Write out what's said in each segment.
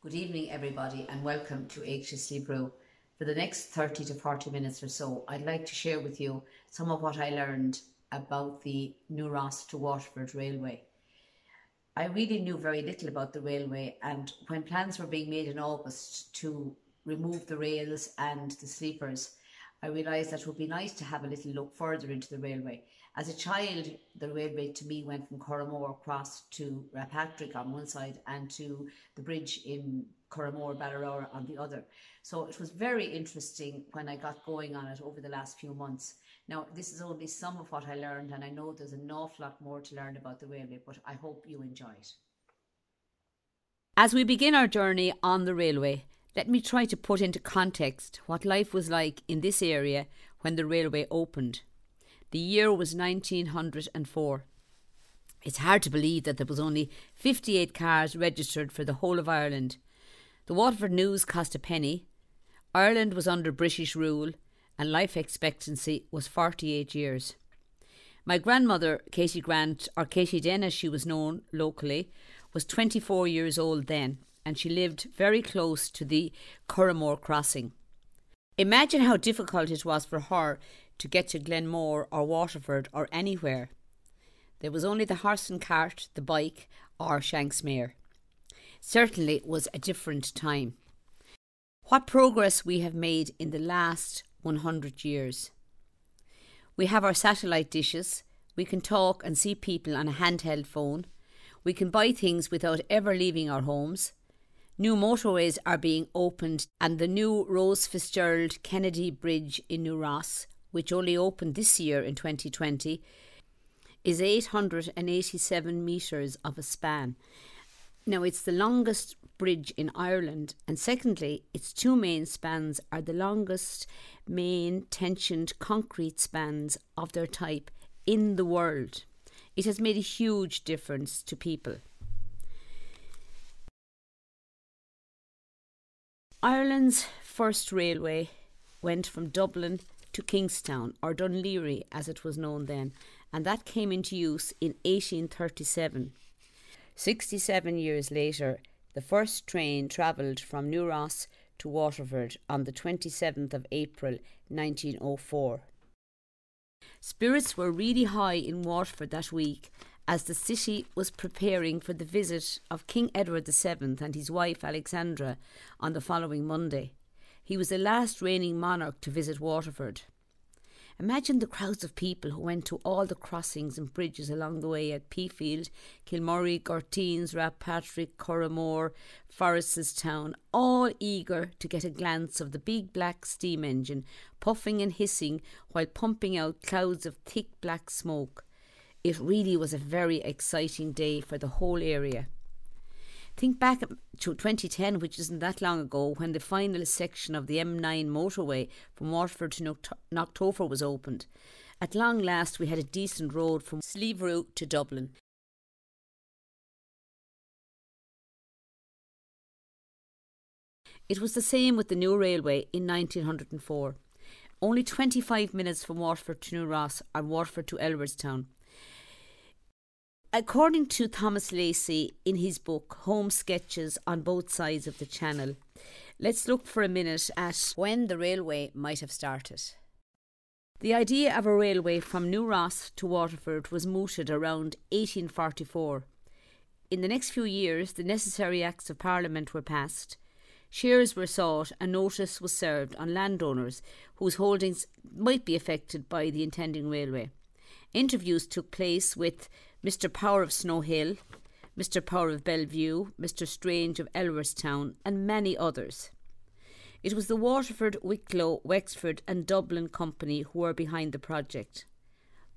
Good evening, everybody, and welcome to Eigse Sliabh Rua. For the next 30 to 40 minutes or so, I'd like to share with you some of what I learned about the New Ross to Waterford Railway. I really knew very little about the railway, and when plans were being made in August to remove the rails and the sleepers, I realised that it would be nice to have a little look further into the railway. As a child, the railway to me went from Corrimore across to Rapatrick on one side and to the bridge in Corrimore, Ballarora on the other. So it was very interesting when I got going on it over the last few months. Now, this is only some of what I learned, and I know there's an awful lot more to learn about the railway, but I hope you enjoy it. As we begin our journey on the railway, let me try to put into context what life was like in this area when the railway opened. The year was 1904. It's hard to believe that there was only 58 cars registered for the whole of Ireland. The Waterford News cost a penny. Ireland was under British rule and life expectancy was 48 years. My grandmother, Kathleen Grant, or Katie Den as she was known locally, was 24 years old then, and she lived very close to the Corrimore crossing. Imagine how difficult it was for her to get to Glenmore or Waterford or anywhere. There was only the horse and cart, the bike or Shanksmere. Certainly it was a different time. What progress we have made in the last 100 years. We have our satellite dishes. We can talk and see people on a handheld phone. We can buy things without ever leaving our homes. New motorways are being opened, and the new Rose Fitzgerald Kennedy Bridge in New Ross, which only opened this year in 2020, is 887 metres of a span. Now, it's the longest bridge in Ireland, and secondly, its two main spans are the longest main tensioned concrete spans of their type in the world. It has made a huge difference to people. Ireland's first railway went from Dublin to Kingstown, or Dunleary as it was known then, and that came into use in 1837. 67 years later, the first train travelled from New Ross to Waterford on the 27th of April 1904. Spirits were really high in Waterford that week as the city was preparing for the visit of King Edward VII and his wife Alexandra on the following Monday. He was the last reigning monarch to visit Waterford. Imagine the crowds of people who went to all the crossings and bridges along the way at Peafield, Kilmurray, Gortines, Rapatrick, Corrimore, Foreststown, all eager to get a glance of the big black steam engine puffing and hissing while pumping out clouds of thick black smoke. It really was a very exciting day for the whole area. Think back to 2010, which isn't that long ago, when the final section of the M9 motorway from Waterford to Knocktopher was opened. At long last, we had a decent road from Sliabh Rua to Dublin. It was the same with the new railway in 1904. Only 25 minutes from Waterford to New Ross and Waterford to Elwardstown. According to Thomas Lacey in his book Home Sketches on Both Sides of the Channel, let's look for a minute at when the railway might have started. The idea of a railway from New Ross to Waterford was mooted around 1844. In the next few years, the necessary Acts of Parliament were passed. Shares were sought and notice was served on landowners whose holdings might be affected by the intending railway. Interviews took place with Mr. Power of Snowhill, Mr. Power of Belview, Mr. Strange of Elwardstown and many others. It was the Waterford, Wicklow, Wexford and Dublin Company who were behind the project.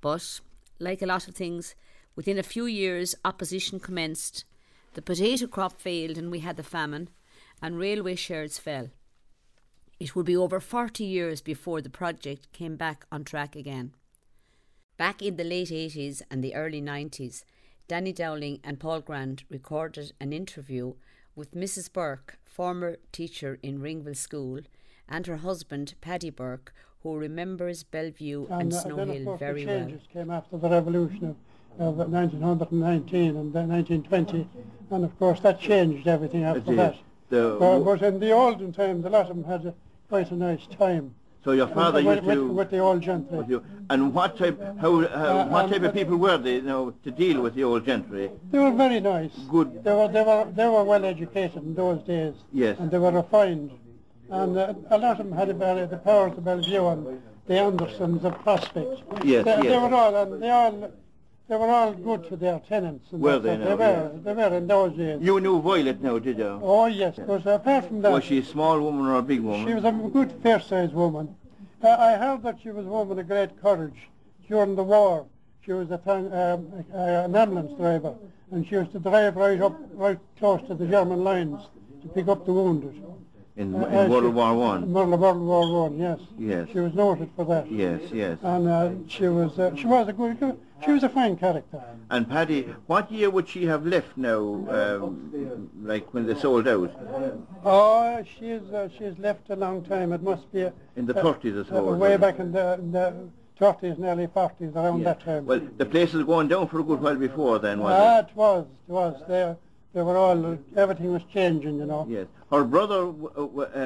But, like a lot of things, within a few years opposition commenced, the potato crop failed and we had the famine, and railway shares fell. It would be over 40 years before the project came back on track again. Back in the late 80s and the early 90s, Danny Dowling and Paul Grant recorded an interview with Mrs. Burke, former teacher in Ringville School, and her husband, Paddy Burke, who remembers Belview and Snowhill very well. Changes came after the revolution of 1919 and then 1920, and of course that changed everything after that. But in the olden times, a lot of them had quite a nice time. So your father used to... With the old gentry. And what type of people were they, to deal with the old gentry? They were very nice. Good. They were well educated in those days. Yes. And they were refined. And a lot of them had the powers of Belview and the Andersons of Prospect. Yes, They were all good to their tenants. And were they now? They were in those days. You knew Violet now, did you? Oh yes, because apart from that... Was she a small woman or a big woman? She was a good fair-sized woman. I heard that she was a woman of great courage. During the war, she was an ambulance driver, and she used to drive right close to the German lines to pick up the wounded. In World War One. World War One, yes. Yes. She was noted for that. Yes. And she was a fine character. And Paddy, what year would she have left now? Like when they sold out? Oh, she's left a long time. It must be in the 30s, I suppose. Way back in the 30s, nearly 40s, around that time. Well, the place was going down for a good while before then, was it? It was. They were all, everything was changing, Yes. Her brother,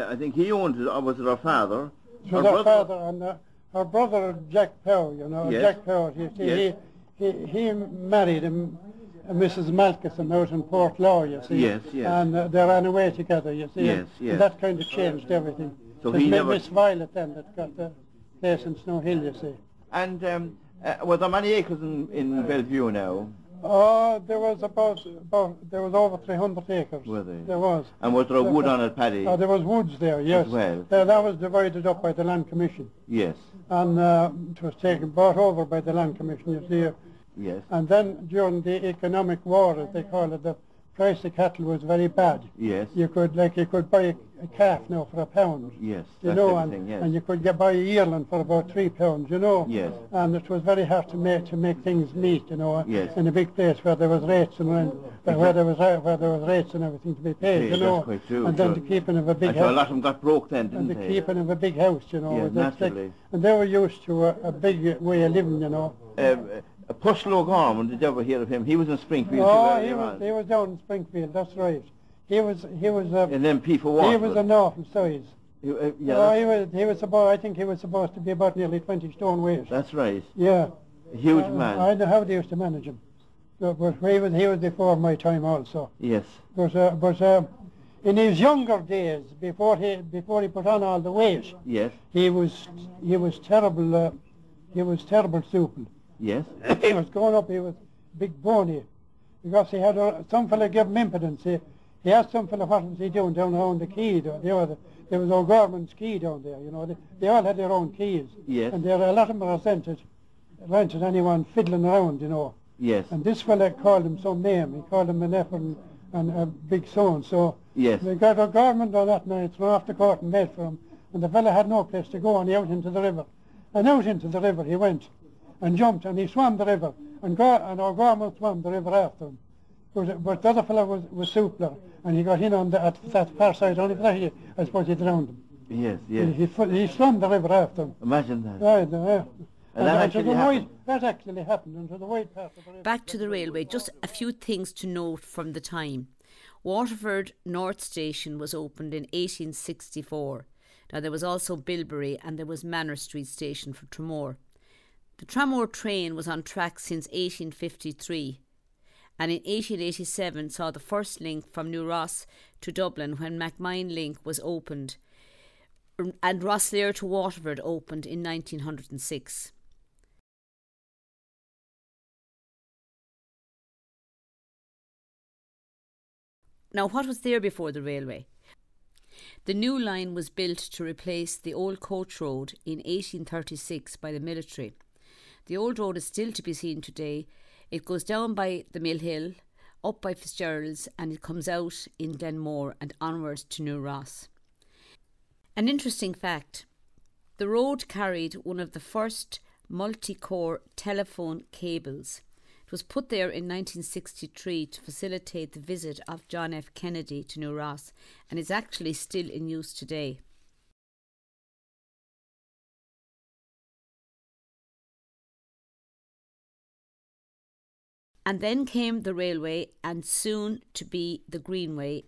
I think he owned it, or was it her father? It was her father, and her brother, Jack Pow, Yes. Jack Pow, he married Mrs. Malkinson out in Port Law, you see. Yes. And they ran away together, you see. Yes. And that kind of changed everything. So he never... Miss Violet then that got the place in Snowhill, you see. And were there many acres in Belview now? Oh, there was over 300 acres. Were there? There was. And was there a wood on it, Paddy? Oh, there was woods there, yes. As well. That was divided up by the Land Commission. Yes. And it was bought over by the Land Commission, you see. Yes. And then during the economic war, as they call it, the price of cattle was very bad. Yes. You could buy a calf now for £1. Yes. And you could buy a yearling for about £3, Yes. And it was very hard to make things meet, Yes. in a big place where there was rates and where there was rates and everything to be paid, That's quite true. And then the keeping of a big house. house. A lot of them got broke then, didn't and they? the keeping of a big house, Yes, naturally. and they were used to a big way of living, Pushel O'Gorman, did you ever hear of him? He was in Springfield. Oh, he was down in Springfield. That's right. He was. An MP for Waterford. He was a northern size. He was about. I think he was supposed to be about nearly 20 stone weight. That's right. Yeah. A huge man. I know how they used to manage him. But he was before my time also. Yes. But in his younger days, before he put on all the weight, yes, he was terrible. He was terrible supple. Yes. He was going up, he was big bony, because he had some fella gave him impudence. He asked some fella what was he doing down around the quay. There was O'Gorman's quay down there, They all had their own quays. Yes. And a lot of them rented anyone fiddling around, Yes. And this fella called him some name. He called him an effort and a big so-and-so. Yes. They got O'Gorman down that night, thrown off the court and made for him. And the fella had no place to go, and he out into the river. And out into the river he went. And jumped, and he swam the river, and O'Gorman swam the river after him. But the other fellow was supler, and he got in at that far side, only for that I suppose he drowned him. Yes. He swam the river after him. Imagine that. Right, and that actually happened into the white part of the river. Back to the railway, just a few things to note from the time. Waterford North Station was opened in 1864. Now there was also Bilberry, and there was Manor Street Station for Tramore. The Tramore train was on track since 1853, and in 1887 saw the first link from New Ross to Dublin when Macmine Link was opened, and Rosslare to Waterford opened in 1906. Now, what was there before the railway? The new line was built to replace the old coach road in 1836 by the military. The old road is still to be seen today. It goes down by the Mill Hill, up by Fitzgerald's, and it comes out in Glenmore and onwards to New Ross. An interesting fact, the road carried one of the first multi-core telephone cables. It was put there in 1963 to facilitate the visit of John F. Kennedy to New Ross, and is actually still in use today. And then came the railway, and soon to be the Greenway.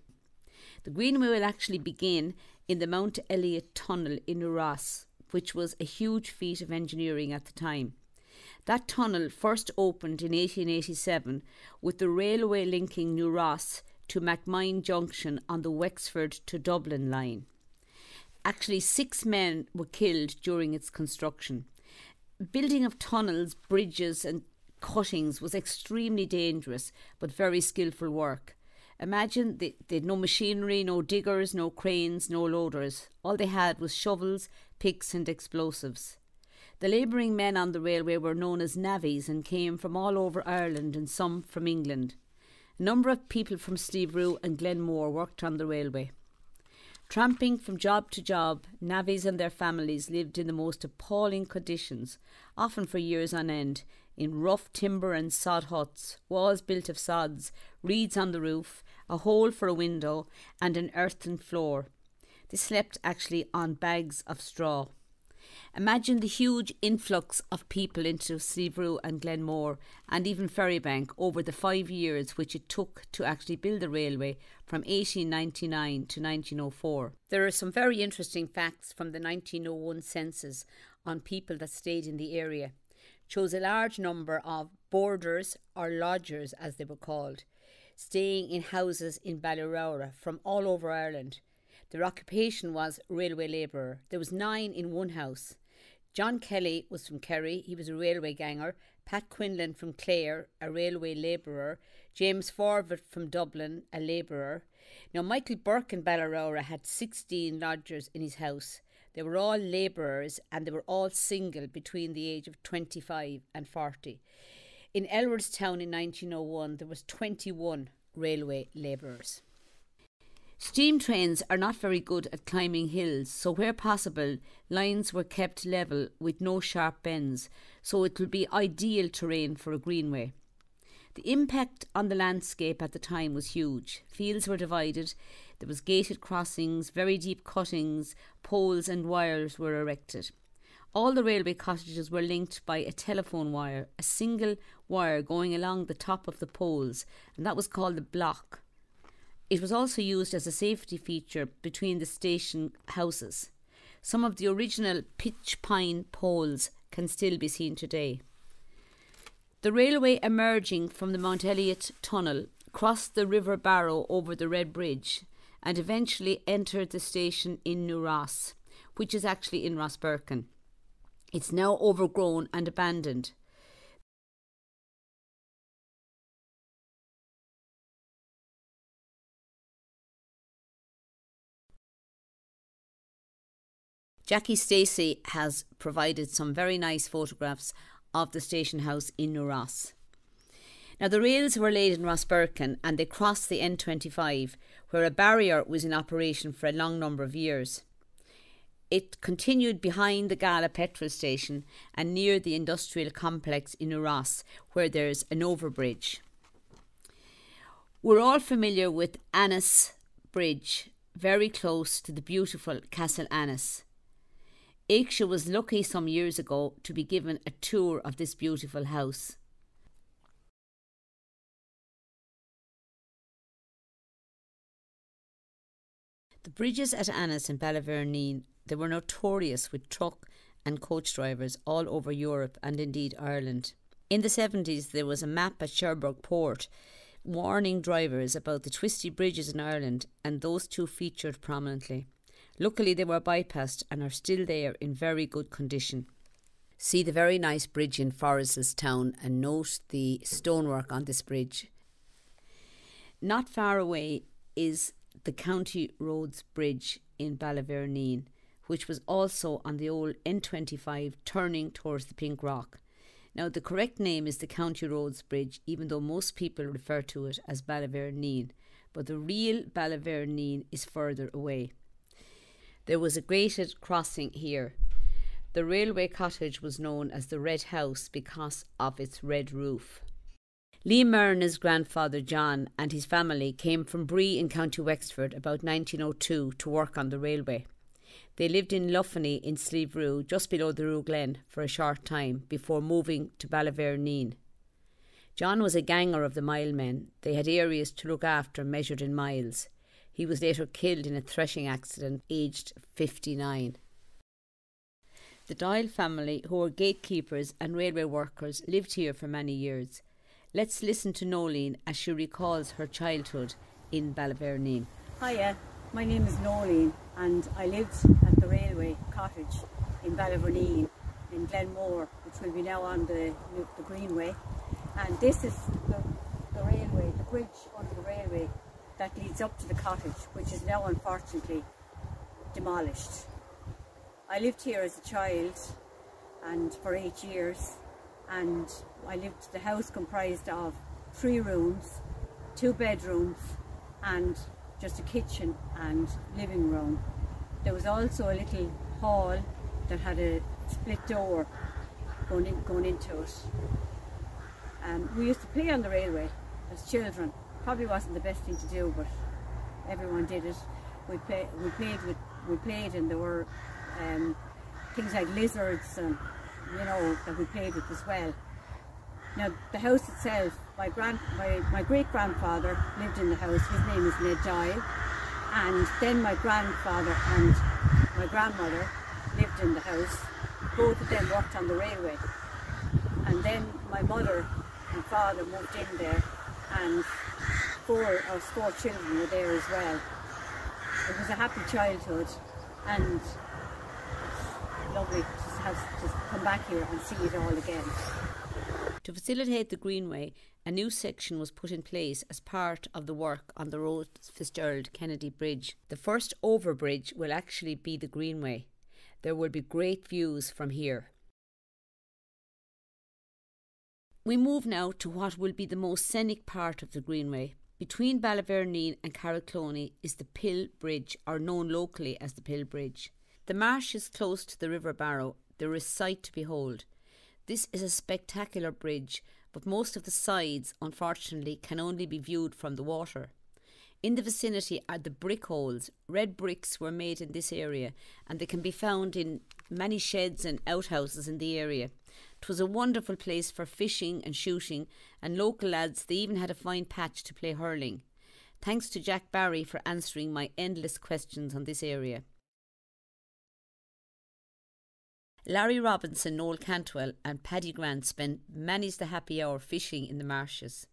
The Greenway will actually begin in the Mount Elliott Tunnel in Ross, which was a huge feat of engineering at the time. That tunnel first opened in 1887 with the railway linking New Ross to Macmine Junction on the Wexford to Dublin line. Actually, 6 men were killed during its construction. Building of tunnels, bridges and cuttings was extremely dangerous but very skillful work. Imagine they had no machinery, no diggers, no cranes, no loaders. All they had was shovels, picks and explosives. The labouring men on the railway were known as navvies and came from all over Ireland and some from England. A number of people from Sliabh Rua and Glenmore worked on the railway. Tramping from job to job, navvies and their families lived in the most appalling conditions, often for years on end, in rough timber and sod huts, walls built of sods, reeds on the roof, a hole for a window and an earthen floor. They slept actually on bags of straw. Imagine the huge influx of people into Sliabh Rua and Glenmore and even Ferrybank over the 5 years which it took to actually build the railway from 1899 to 1904. There are some very interesting facts from the 1901 census on people that stayed in the area. It shows a large number of boarders or lodgers, as they were called, staying in houses in Ballyrowra from all over Ireland. Their occupation was railway labourer. There was 9 in one house. John Kelly was from Kerry, he was a railway ganger. Pat Quinlan from Clare, a railway labourer. James Forvert from Dublin, a labourer. Now Michael Burke in Ballyrowra had 16 lodgers in his house. They were all labourers and they were all single between the age of 25 and 40. In Elwardstown in 1901 there was 21 railway labourers. Steam trains are not very good at climbing hills, so where possible, lines were kept level with no sharp bends, so it would be ideal terrain for a greenway. The impact on the landscape at the time was huge. Fields were divided, there was gated crossings, very deep cuttings, poles and wires were erected. All the railway cottages were linked by a telephone wire, a single wire going along the top of the poles, and that was called the block. It was also used as a safety feature between the station houses. Some of the original pitch pine poles can still be seen today. The railway emerging from the Mount Elliott Tunnel crossed the River Barrow over the Red Bridge and eventually entered the station in New Ross, which is actually in Rossberkin. It's now overgrown and abandoned. Jackie Stacey has provided some very nice photographs of the station house in New Ross. Now the rails were laid in Rossberkin and they crossed the N25 where a barrier was in operation for a long number of years. It continued behind the Gala petrol station and near the industrial complex in New Ross where there's an overbridge. We're all familiar with Annis Bridge, very close to the beautiful Castle Annis. Eigse was lucky some years ago to be given a tour of this beautiful house. The bridges at Annis and Ballyverneen, they were notorious with truck and coach drivers all over Europe and indeed Ireland. In the 70s there was a map at Cherbourg Port warning drivers about the twisty bridges in Ireland, and those two featured prominently. Luckily they were bypassed and are still there in very good condition. See the very nice bridge in Foreststown and note the stonework on this bridge. Not far away is the County Roads Bridge in Ballyverneen, which was also on the old N25 turning towards the Pink Rock. Now the correct name is the County Roads Bridge, even though most people refer to it as Ballyverneen, but the real Ballyverneen is further away. There was a grated crossing here. The railway cottage was known as the Red House because of its red roof. Lee Myrna's grandfather John and his family came from Bree in County Wexford about 1902 to work on the railway. They lived in Luffany in Sliabh Rua, just below the Rua Glen, for a short time before moving to Ballyverneen. John was a ganger of the mile men. They had areas to look after measured in miles. He was later killed in a threshing accident, aged 59. The Doyle family, who were gatekeepers and railway workers, lived here for many years. Let's listen to Nolene as she recalls her childhood in Ballyverneen. Hiya, my name is Nolene and I lived at the railway cottage in Ballyverneen in Glenmore, which will be now on the Greenway. And this is the railway, the bridge under the railway that leads up to the cottage, which is now unfortunately demolished. I lived here as a child and for 8 years, and the house comprised of 3 rooms, 2 bedrooms and just a kitchen and living room. There was also a little hall that had a split door going into it. We used to play on the railway as children. Probably wasn't the best thing to do, but everyone did it. We played and there were things like lizards and that we played with as well. Now the house itself, my great-grandfather lived in the house. His name is Ned Doyle, and then my grandfather and my grandmother lived in the house. Both of them worked on the railway, and then my mother and father moved in there, and 4 children were there as well. It was a happy childhood, and it's lovely to come back here and see it all again. To facilitate the Greenway, a new section was put in place as part of the work on the Rose Fitzgerald Kennedy Bridge. The first overbridge will actually be the Greenway. There will be great views from here. We move now to what will be the most scenic part of the Greenway. Between Ballyverneen and Carricloney is the Pill Bridge, or known locally as the Pill Bridge. The marsh is close to the River Barrow. There is sight to behold. This is a spectacular bridge, but most of the sides, unfortunately, can only be viewed from the water. In the vicinity are the brick holes. Red bricks were made in this area, and they can be found in many sheds and outhouses in the area. It was a wonderful place for fishing and shooting, and local lads, they even had a fine patch to play hurling. Thanks to Jack Barry for answering my endless questions on this area. Larry Robinson, Noel Cantwell and Paddy Grant spent many's the happy hour fishing in the marshes.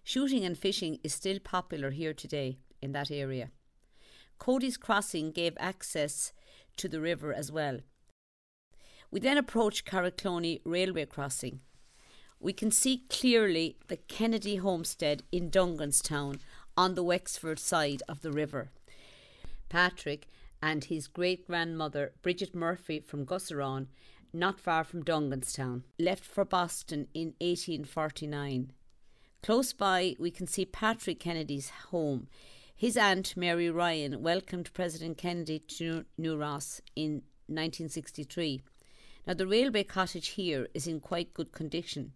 Shooting and fishing is still popular here today in that area. Cody's Crossing gave access to the river as well. We then approach Carricloney Railway Crossing. We can see clearly the Kennedy homestead in Dunganstown on the Wexford side of the river. Patrick and his great-grandmother Bridget Murphy from Gusseron, not far from Dunganstown, left for Boston in 1849. Close by we can see Patrick Kennedy's home. His aunt Mary Ryan welcomed President Kennedy to New Ross in 1963. Now the railway cottage here is in quite good condition.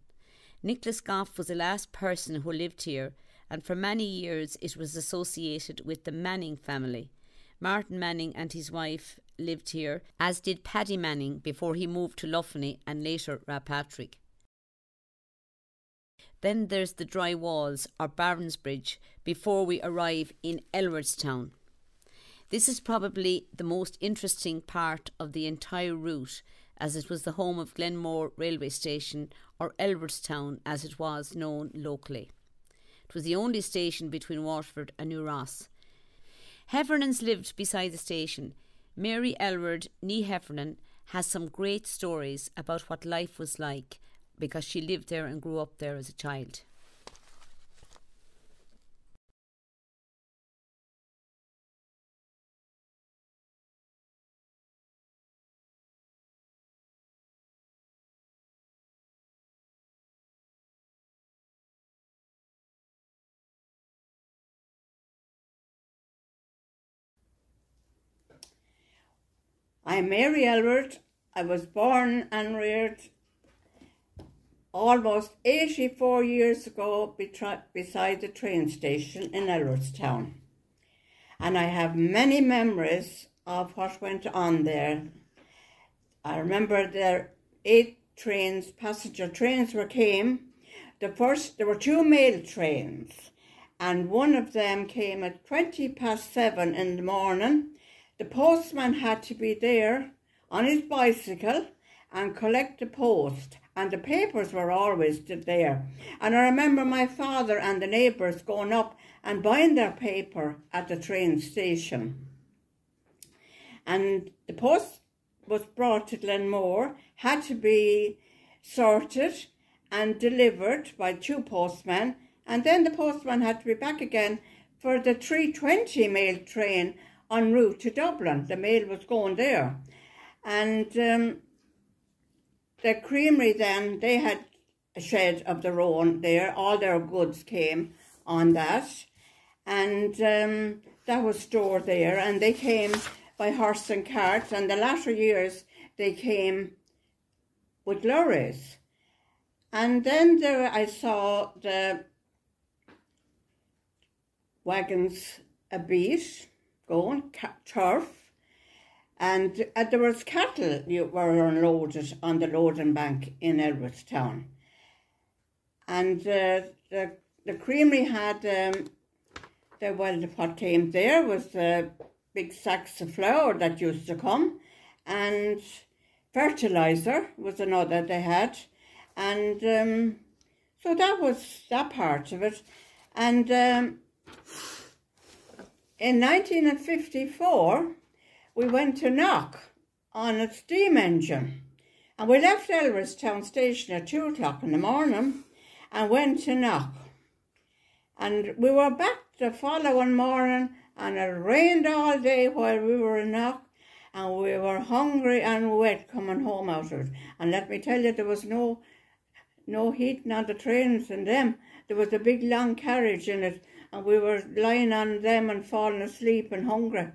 Nicholas Goff was the last person who lived here, and for many years it was associated with the Manning family. Martin Manning and his wife lived here, as did Paddy Manning before he moved to Luffany and later Patrick. Then there's the Dry Walls or Barons Bridge before we arrive in Elwardstown. This is probably the most interesting part of the entire route, as it was the home of Glenmore Railway Station, or Elwardstown as it was known locally. It was the only station between Waterford and New Ross. Heffernans lived beside the station. Mary Elward, nee Heffernan, has some great stories about what life was like because she lived there and grew up there as a child. I'm Mary Elward. I was born and reared almost 84 years ago beside the train station in Elwardstown. And I have many memories of what went on there. I remember there 8 trains, passenger trains came. There were 2 mail trains, and one of them came at 7:20 in the morning. The postman had to be there on his bicycle and collect the post, and the papers were always there. And I remember my father and the neighbours going up and buying their paper at the train station. And the post was brought to Glenmore, had to be sorted and delivered by 2 postmen, and then the postman had to be back again for the 3:20 mail train en route to Dublin. The mail was going there. And the creamery then, they had a shed of their own there. All their goods came on that. And that was stored there. And they came by horse and cart. And the latter years, they came with lorries. And then there I saw the wagons a beat going, turf. And there was cattle were unloaded on the loading bank in Edwardstown. And the creamery had, what came there was big sacks of flour that used to come, and fertiliser was another they had. And so that was that part of it. And in 1954, we went to Knock on a steam engine, and we left Edwardstown station at 2 o'clock in the morning and went to Knock. And we were back the following morning, and it rained all day while we were in Knock, and we were hungry and wet coming home out of it. And let me tell you, there was no heating on the trains in them. There was a big long carriage in it, and we were lying on them and falling asleep and hungry.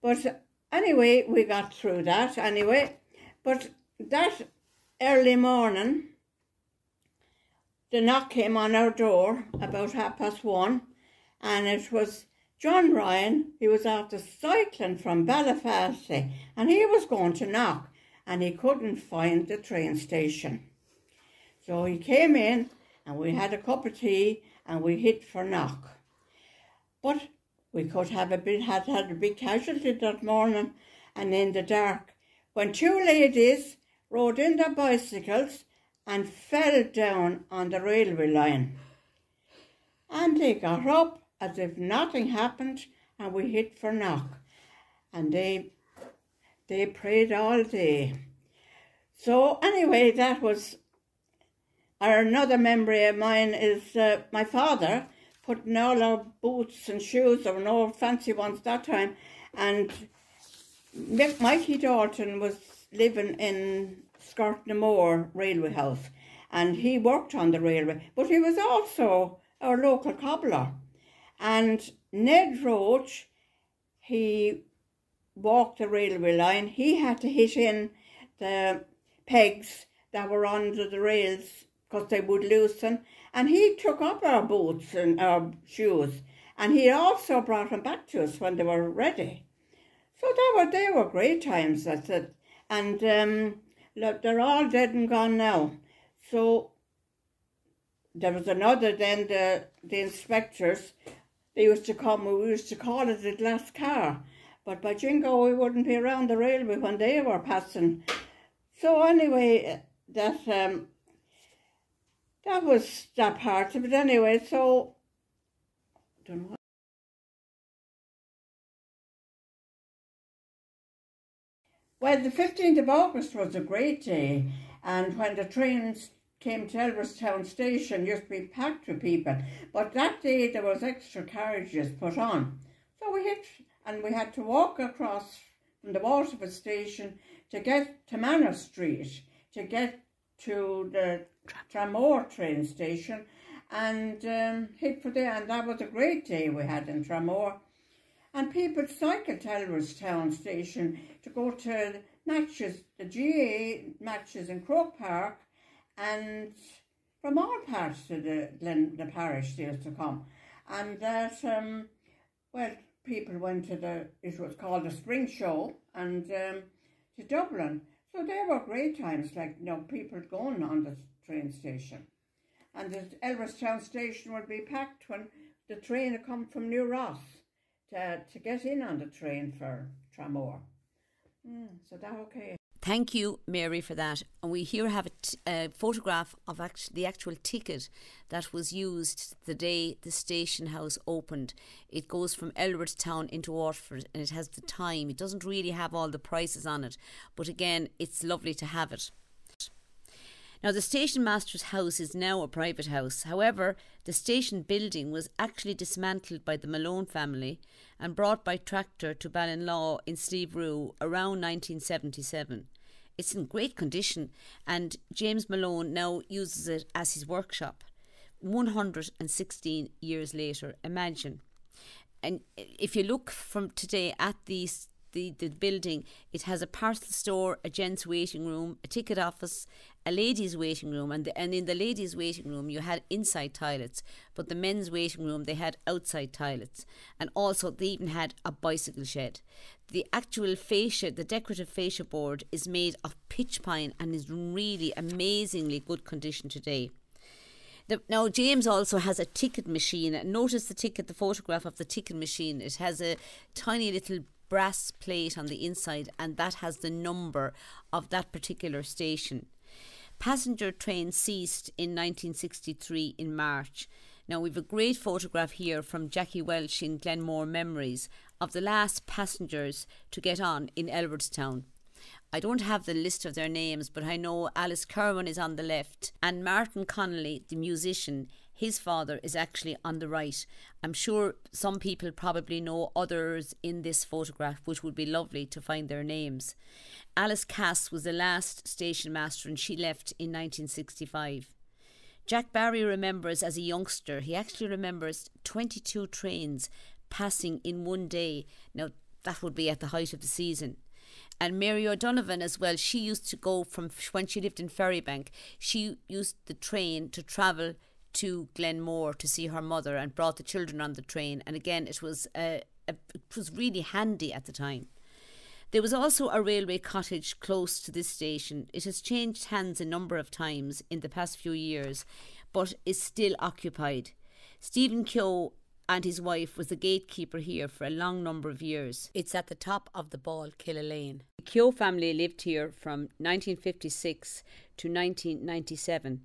But anyway, we got through that anyway. But that early morning, the knock came on our door about 1:30, and it was John Ryan. He was after cycling from Belfast, and he was going to Knock, and he couldn't find the train station. So he came in, and we had a cup of tea, and we hit for Knock. But we could have had a big casualty that morning, and in the dark, when 2 ladies rode in their bicycles and fell down on the railway line. And they got up as if nothing happened, and we hit for Knock. And they prayed all day. So anyway, that was another memory of mine is my father putting all our boots and shoes, there were no fancy ones that time, and Mikey Dalton was living in Scortnamore Railway House, and he worked on the railway, but he was also our local cobbler. And Ned Roach, he walked the railway line. He had to hit in the pegs that were under the rails because they would loosen, and he took up our boots and our shoes, and he also brought them back to us when they were ready. So they were great times, that's it. And look, they're all dead and gone now. So there was another then, the inspectors, they used to come, we used to call it a glass car, but by jingo we wouldn't be around the railway when they were passing. So anyway, that was that part of it anyway. So don't know. Well, the 15th of August was a great day, and when the trains came to Edwardstown station, it used to be packed with people. But that day there was extra carriages put on. So we had to walk across from the Waterford station to get to Manor Street, to get to the Tramore train station, and hit for there. And that was a great day we had in Tramore. And people cycled to Edwardstown station to go to matches, the GA matches in Croke Park, and from all parts of the parish they used to come. And that, well, people went to it was called the Spring Show, and to Dublin. So they were great times, like, you know, people going on the train station. And the Edwardstown station would be packed when the train had come from New Ross to get in on the train for Tramore. So that okay. Thank you, Mary, for that. And we here have a photograph of the actual ticket that was used the day the station house opened. It goes from Elwoodstown into Waterford, and it has the time. It doesn't really have all the prices on it, but again, it's lovely to have it. Now, the station master's house is now a private house. However, the station building was actually dismantled by the Malone family and brought by tractor to Ballinlaw in Sliabh Rua around 1977. It's in great condition, and James Malone now uses it as his workshop. 116 years later, imagine. And if you look from today at the building, it has a parcel store, a gents waiting room, a ticket office, a ladies waiting room, and in the ladies waiting room you had inside toilets, but the men's waiting room they had outside toilets, and also they even had a bicycle shed. The actual fascia, the decorative fascia board, is made of pitch pine and is really amazingly good condition today. Now, James also has a ticket machine. Notice the photograph of the ticket machine. It has a tiny little brass plate on the inside, and that has the number of that particular station. Passenger trains ceased in 1963 in March. Now, we've a great photograph here from Jackie Welsh in Glenmore Memories of the last passengers to get on in Elwoodstown. I don't have the list of their names, but I know Alice Kerwin is on the left, and Martin Connolly, the musician, his father is actually on the right. I'm sure some people probably know others in this photograph, which would be lovely to find their names. Alice Cass was the last station master, and she left in 1965. Jack Barry remembers as a youngster, he actually remembers 22 trains passing in one day. Now, that would be at the height of the season. And Mary O'Donovan as well, she used to go from, when she lived in Ferrybank, she used the train to travel to Glenmore to see her mother and brought the children on the train. And again, it was really handy at the time. There was also a railway cottage close to this station. It has changed hands a number of times in the past few years, but is still occupied. Stephen Keogh and his wife was the gatekeeper here for a long number of years. It's at the top of the Ball Killa Lane. The Keogh family lived here from 1956 to 1997.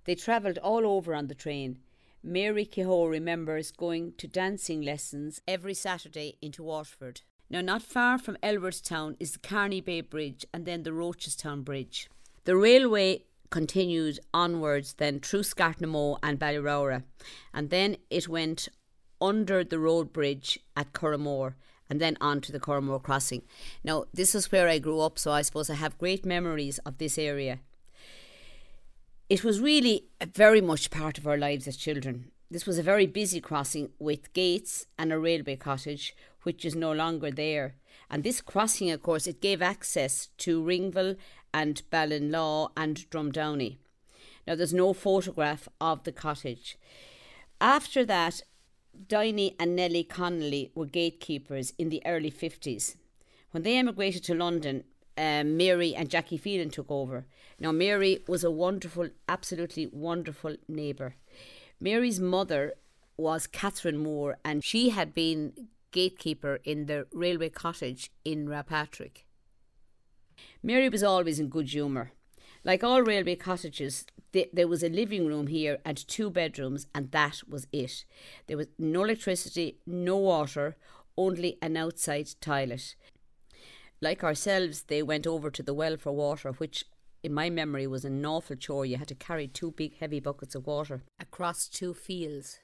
They travelled all over on the train. Mary Keogh remembers going to dancing lessons every Saturday into Waterford. Now, not far from Elwoodstown is the Carney Bay Bridge and then the Rochestown Bridge. The railway continued onwards then through Scartnamoe and Ballyrowra, and then it went under the road bridge at Curramore and then on to the Curramore crossing. Now, this is where I grew up, so I suppose I have great memories of this area. It was really very much part of our lives as children. This was a very busy crossing with gates and a railway cottage, which is no longer there. And this crossing, of course, it gave access to Ringville and Ballinlaw and Drumdowney. Now, there's no photograph of the cottage. After that, Diney and Nellie Connolly were gatekeepers in the early 50s. When they emigrated to London, Mary and Jackie Phelan took over. Now, Mary was a wonderful, absolutely wonderful neighbour. Mary's mother was Catherine Moore, and she had been gatekeeper in the railway cottage in Rapatrick. Mary was always in good humour. Like all railway cottages, there was a living room here and 2 bedrooms, and that was it. There was no electricity, no water, only an outside toilet. Like ourselves, they went over to the well for water, which in my memory was an awful chore. You had to carry 2 big heavy buckets of water across 2 fields.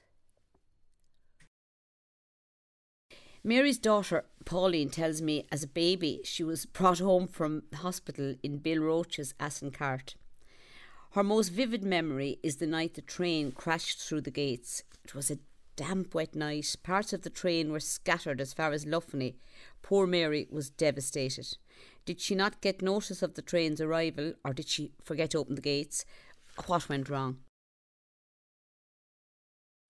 Mary's daughter Pauline tells me as a baby she was brought home from the hospital in Bill Roach's Aston cart. Her most vivid memory is the night the train crashed through the gates. It was a damp wet night. Parts of the train were scattered as far as Luffney. Poor Mary was devastated. Did she not get notice of the train's arrival, or did she forget to open the gates? What went wrong?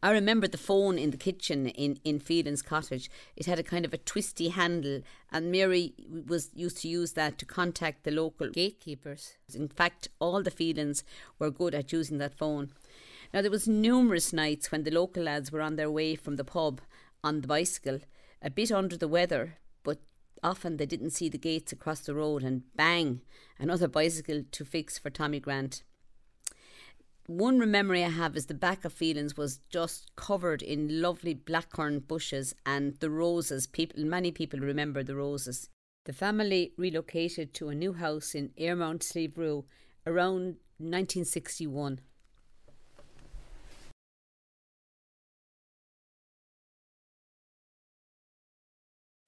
I remember the phone in the kitchen in Phelan's cottage. It had a kind of a twisty handle, and Mary used to use that to contact the local gatekeepers. In fact, all the Phelans were good at using that phone. Now, there was numerous nights when the local lads were on their way from the pub on the bicycle, a bit under the weather, but often they didn't see the gates across the road, and bang, another bicycle to fix for Tommy Grant. One memory I have is the back of Phelan's was just covered in lovely blackcurrant bushes and the roses. Many people remember the roses. The family relocated to a new house in Eigse Sliabh Rua around 1961.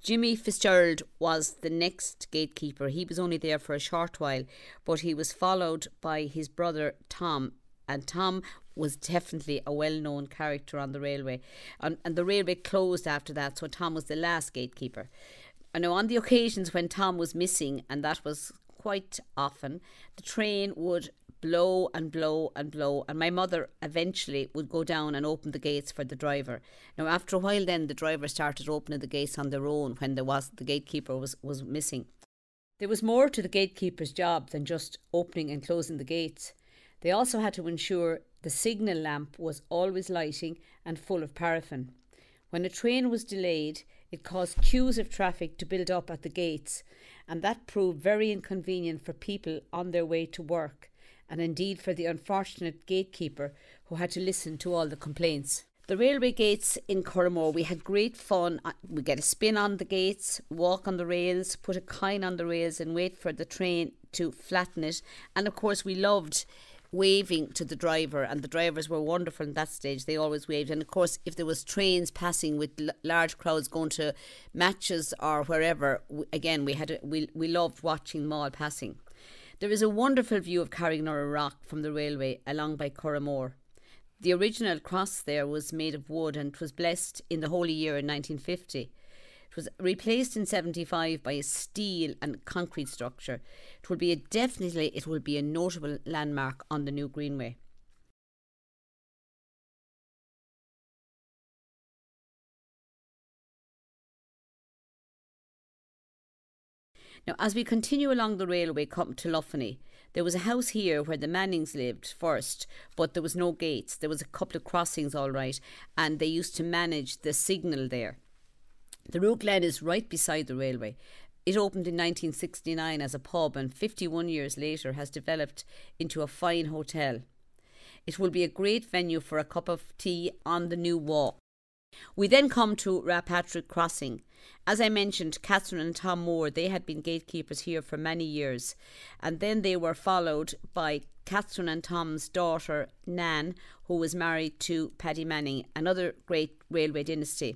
Jimmy Fitzgerald was the next gatekeeper. He was only there for a short while, but he was followed by his brother Tom, and Tom was definitely a well-known character on the railway. And the railway closed after that, so Tom was the last gatekeeper. I know on the occasions when Tom was missing, and that was quite often, the train would blow and blow and blow, and my mother eventually would go down and open the gates for the driver. Now, after a while then, the driver started opening the gates on their own when the gatekeeper was missing. There was more to the gatekeeper's job than just opening and closing the gates. They also had to ensure the signal lamp was always lighting and full of paraffin. When a train was delayed, it caused queues of traffic to build up at the gates, and that proved very inconvenient for people on their way to work, and indeed for the unfortunate gatekeeper who had to listen to all the complaints. The railway gates in Curramore, we had great fun. We get a spin on the gates, walk on the rails, put a coin on the rails and wait for the train to flatten it. And of course we loved waving to the driver, and the drivers were wonderful at that stage. They always waved. And of course, if there was trains passing with large crowds going to matches or wherever, we loved watching them all passing. There is a wonderful view of Carrignora Rock from the railway along by Curramore. The original cross there was made of wood and it was blessed in the Holy Year in 1950. It was replaced in 75 by a steel and concrete structure. It will be a notable landmark on the new Greenway. Now, as we continue along the railway come to Luffany, there was a house here where the Mannings lived first, but there was no gates. There was a couple of crossings, all right, and they used to manage the signal there. The Rue Glen is right beside the railway. It opened in 1969 as a pub and 51 years later has developed into a fine hotel. It will be a great venue for a cup of tea on the new walk. We then come to Rapatrick Crossing. As I mentioned, Catherine and Tom Moore, they had been gatekeepers here for many years. And then they were followed by Catherine and Tom's daughter, Nan, who was married to Paddy Manning, another great railway dynasty.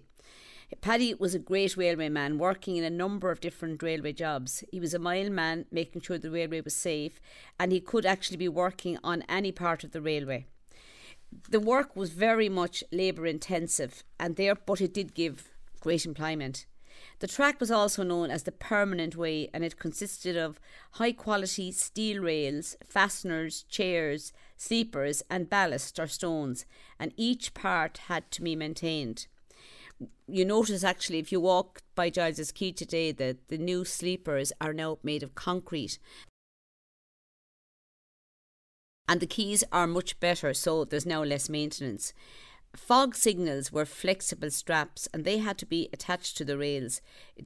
Paddy was a great railway man, working in a number of different railway jobs. He was a mile man, making sure the railway was safe, and he could actually be working on any part of the railway. The work was very much labour intensive, but it did give great employment. The track was also known as the Permanent Way, and it consisted of high quality steel rails, fasteners, chairs, sleepers and ballast or stones, and each part had to be maintained. You notice actually if you walk by Giles's Quay today that the new sleepers are now made of concrete. And the quays are much better, so there's now less maintenance. Fog signals were flexible straps and they had to be attached to the rails.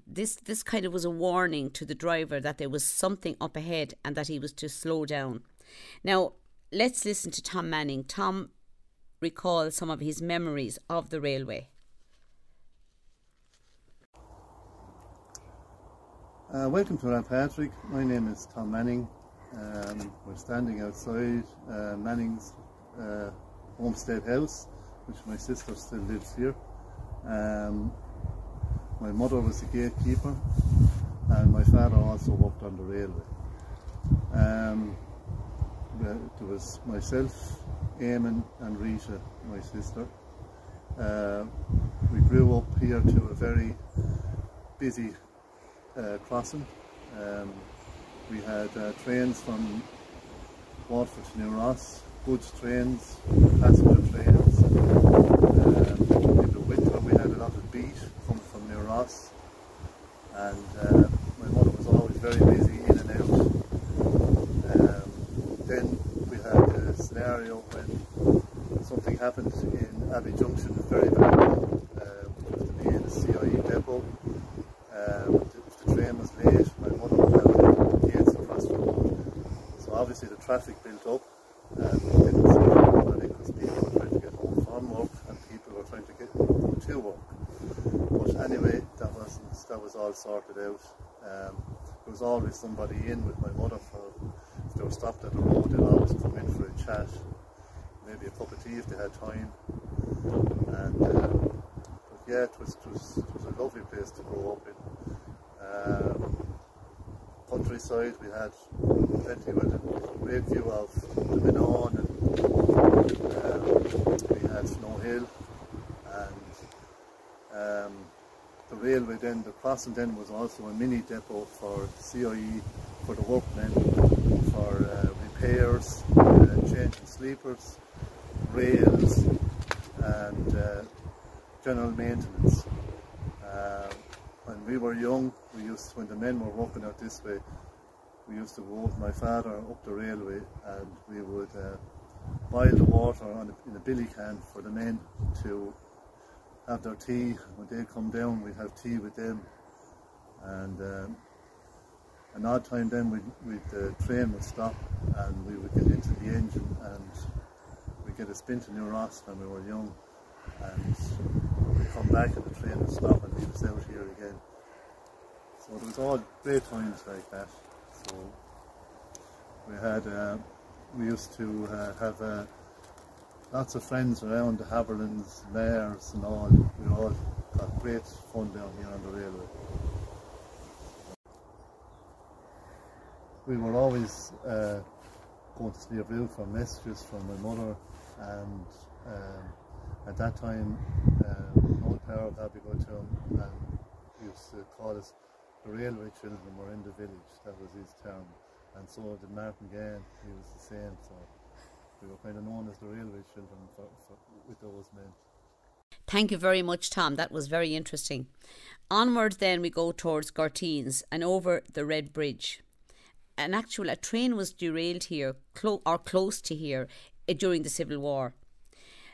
This kind of was a warning to the driver that there was something up ahead and that he was to slow down. Now, let's listen to Tom Manning. Tom recalls some of his memories of the railway. Welcome to Rapatrick. My name is Tom Manning. We're standing outside Manning's homestead house, which my sister still lives here. My mother was the gatekeeper and my father also worked on the railway. There was myself, Eamon and Rita, my sister. We grew up here to a very busy crossing. We had trains from Waterford to New Ross, goods trains, passenger trains. In the winter we had a lot of beat coming from New Ross, and my mother was always very busy in and out. Then we had a scenario when something happened in Abbey Junction very, very long, which was the main CIE depot. If the train was late, my mother would have the gates across the road. So obviously the traffic built up, and we didn't see anybody because people were trying to get home from work and people were trying to get to work. But anyway, that was all sorted out. There was always somebody in with my mother if they were stopped at the road. They'd always come in for a chat, maybe a cup of tea if they had time. And but yeah, it was a lovely place to grow up in. Countryside, we had plenty with a great view of the Minone, and we had Snowhill, and the railway then, the crossing then was also a mini depot for CIE, for the workmen, for repairs, changing sleepers, rails, and general maintenance. When we were young, when the men were working out this way, we used to go with my father up the railway, and we would boil the water in a billy can for the men to have their tea. When they come down, we'd have tea with them, and an odd time then the train would stop and we would get into the engine and we'd get a spin to New Ross when we were young, and we'd come back and the train would stop and leave us out here again. So it was all great times like that. So we used to have lots of friends around, the Haberlands, Mares and all. We all got great fun down here on the railway. We were always going to Sliabh Rua for messages from my mother, and at that time old power of Abigail and he used to call us the railway children were in the village. That was his term, and so did Martin Gann. He was the same, so we were kind of known as the railway children with those men. Thank you very much, Tom. That was very interesting. Onward then we go towards Gortines and over the Red Bridge. A train was derailed here, close to here, during the Civil War.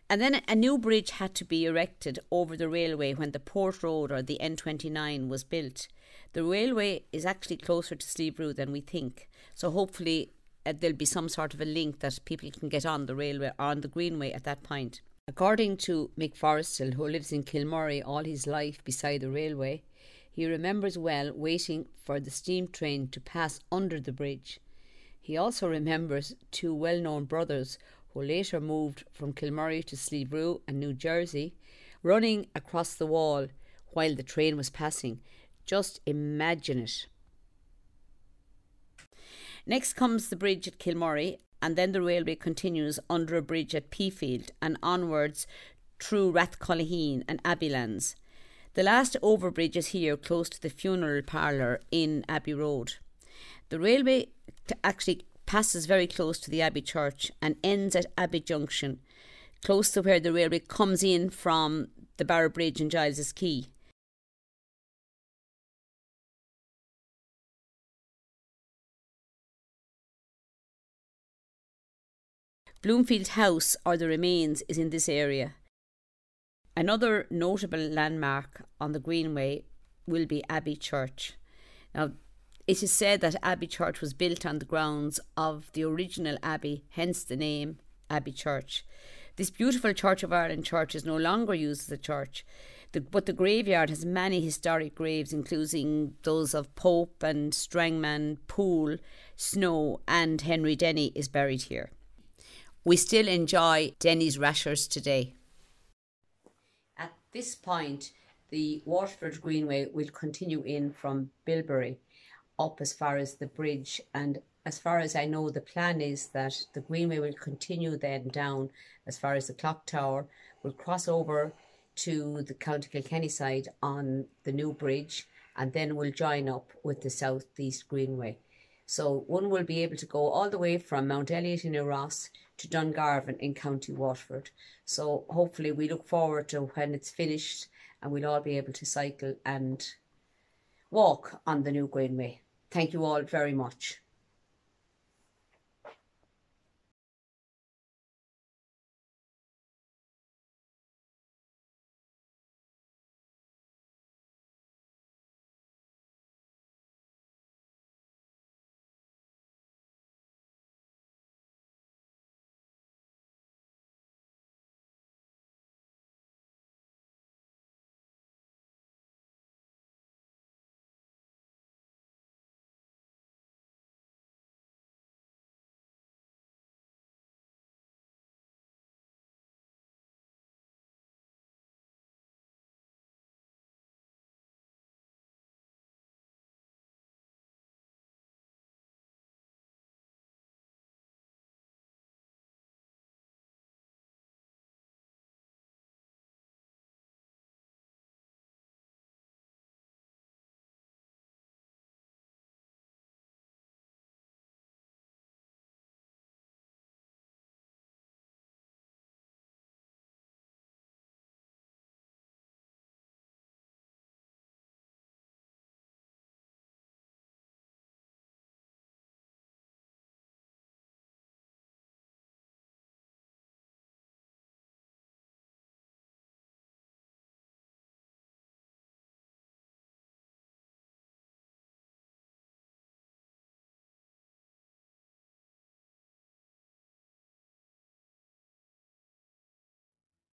And then a new bridge had to be erected over the railway when the Port Road, or the N29, was built. The railway is actually closer to Sliabh Rua than we think. So hopefully there'll be some sort of a link that people can get on the railway, on the Greenway at that point. According to Mick Forrestal, who lives in Kilmurry all his life beside the railway, he remembers well waiting for the steam train to pass under the bridge. He also remembers two well-known brothers who later moved from Kilmurry to Sliabh Rua and New Jersey, running across the wall while the train was passing. Just imagine it. Next comes the bridge at Kilmurry, and then the railway continues under a bridge at Peafield and onwards through Rathcollaheen and Abbeylands. The last overbridge is here close to the funeral parlour in Abbey Road. The railway actually passes very close to the Abbey Church and ends at Abbey Junction, close to where the railway comes in from the Barrow Bridge and Giles's Quay. Bloomfield House, or the remains, is in this area. Another notable landmark on the Greenway will be Abbey Church. Now, it is said that Abbey Church was built on the grounds of the original abbey, hence the name Abbey Church. This beautiful Church of Ireland church is no longer used as a church, but the graveyard has many historic graves, including those of Pope and Strangman, Poole, Snow, and Henry Denny is buried here. We still enjoy Denny's rashers today. At this point, the Waterford Greenway will continue in from Bilberry up as far as the bridge, and as far as I know, the plan is that the Greenway will continue then down as far as the clock tower, will cross over to the County Kilkenny side on the new bridge, and then will join up with the South East Greenway. So one will be able to go all the way from Mount Elliott in New Ross to Dungarvan in County Waterford. So hopefully we look forward to when it's finished and we'll all be able to cycle and walk on the new Greenway. Thank you all very much.